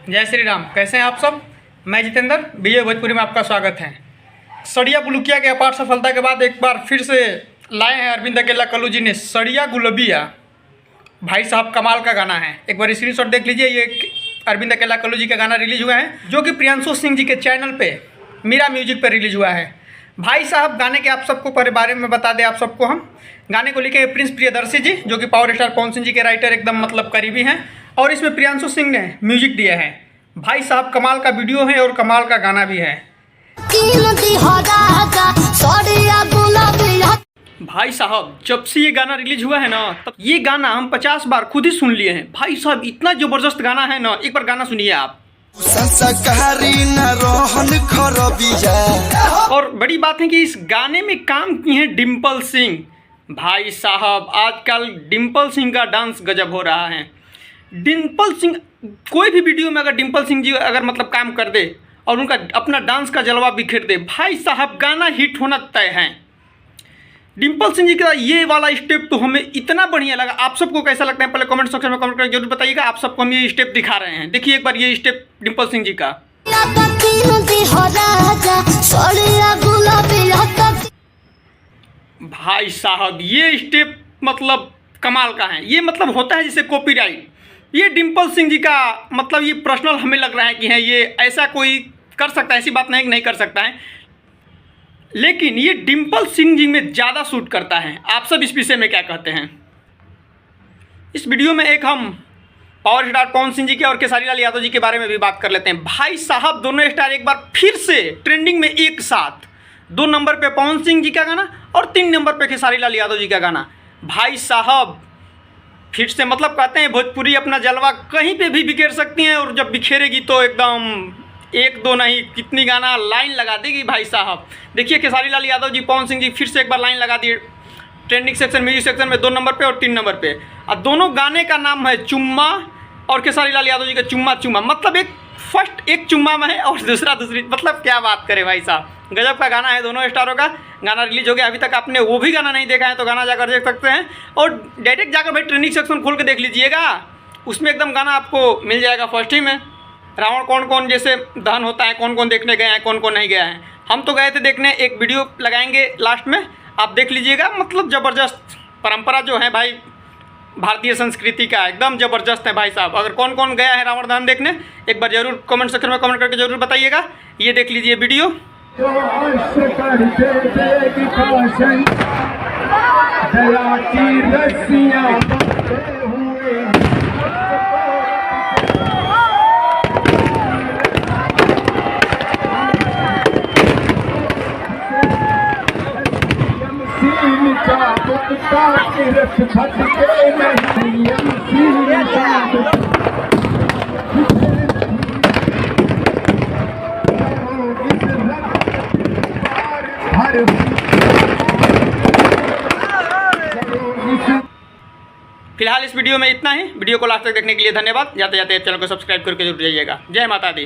जय श्री राम। कैसे हैं आप सब? मैं जितेंद्र, विजय भोजपुरी में आपका स्वागत है। सड़िया बुलुकिया के अपार सफलता के बाद एक बार फिर से लाए हैं अरविंद अकेला कल्लू जी ने सड़िया गुलबिया। भाई साहब कमाल का गाना है, एक बार स्क्रीनशॉट देख लीजिए। ये अरविंद अकेला कल्लू जी का गाना रिलीज हुआ है जो कि प्रियांशु सिंह जी के चैनल पे मीरा म्यूजिक पर रिलीज हुआ है। भाई साहब गाने के आप सबको बारे में बता दें, आप सबको हम गाने को लिखे प्रिंस प्रियदर्शी जी जो कि पावर स्टार पवन सिंह जी के राइटर एकदम मतलब करीबी हैं, और इसमें प्रियांशु सिंह ने म्यूजिक दिया है। भाई साहब कमाल का वीडियो है और कमाल का गाना भी है। भाई साहब जब से ये गाना रिलीज हुआ है ना, तब ये गाना हम 50 बार खुद ही सुन लिए हैं। भाई साहब इतना जबरदस्त गाना है ना, एक बार गाना सुनिए आप। और बड़ी बात है कि इस गाने में काम किए हैं डिम्पल सिंह। भाई साहब आजकल डिम्पल सिंह का डांस गजब हो रहा है। डिम्पल सिंह कोई भी वीडियो में अगर डिम्पल सिंह जी अगर मतलब काम कर दे और उनका अपना डांस का जलवा बिखेर दे, भाई साहब गाना हिट होना तय है। डिम्पल सिंह जी का ये वाला स्टेप तो हमें इतना बढ़िया लगा। आप सबको कैसा लगता है पहले कमेंट सेक्शन में कमेंट करके जरूर बताइएगा। आप सबको हम ये स्टेप दिखा रहे हैं, देखिए एक बार ये स्टेप डिम्पल सिंह जी का। भाई साहब ये स्टेप मतलब कमाल का है। ये मतलब होता है जैसे कॉपीराइट। ये डिम्पल सिंह जी का मतलब ये पर्सनल हमें लग रहा है कि है ये ऐसा कोई कर सकता है, ऐसी बात नहीं कि नहीं कर सकता है, लेकिन ये डिम्पल सिंह जी में ज़्यादा सूट करता है। आप सब इस विषय में क्या कहते हैं? इस वीडियो में एक हम पावर स्टार पवन सिंह जी के और खेसारी लाल यादव जी के बारे में भी बात कर लेते हैं। भाई साहब दोनों स्टार एक बार फिर से ट्रेंडिंग में एक साथ। 2 नंबर पे पवन सिंह जी का गाना और 3 नंबर पे खेसारी लाल यादव जी का गाना। भाई साहब फिर से मतलब कहते हैं भोजपुरी अपना जलवा कहीं पे भी बिखेर सकती हैं, और जब बिखेरेगी तो एकदम 1-2 नहीं कितनी गाना लाइन लगा देगी। भाई साहब देखिए खेसारी लाल यादव जी पवन सिंह जी फिर से एक बार लाइन लगा दिए ट्रेंडिंग सेक्शन म्यूजिक सेक्शन में 2 नंबर पे और 3 नंबर पे। और दोनों गाने का नाम है चुम्मा और खेसारी लाल यादव जी का चुम्मा चुम्मा। मतलब एक फर्स्ट एक चुम्मा में है और दूसरा दूसरी, मतलब क्या बात करें भाई साहब। गजब का गाना है दोनों स्टारों का। गाना रिलीज हो गया, अभी तक आपने वो भी गाना नहीं देखा है तो गाना जाकर देख सकते हैं, और डायरेक्ट जाकर भाई ट्रेंडिंग सेक्शन खोल के देख लीजिएगा, उसमें एकदम गाना आपको मिल जाएगा फर्स्ट ही में। रावण कौन कौन जैसे दहन होता है, कौन कौन देखने गए हैं, कौन कौन नहीं गया है। हम तो गए थे देखने, एक वीडियो लगाएंगे लास्ट में, आप देख लीजिएगा। मतलब ज़बरदस्त परंपरा जो है भाई भारतीय संस्कृति का एकदम ज़बरदस्त है भाई साहब। अगर कौन कौन गया है रावण दहन देखने, एक बार जरूर कमेंट सेक्शन में कमेंट करके जरूर बताइएगा। ये देख लीजिए वीडियो। फिलहाल इस वीडियो में इतना ही। वीडियो को लास्ट तक देखने के लिए धन्यवाद। जाते जाते चैनल को सब्सक्राइब करके जरूर जाइएगा। जय माता दी।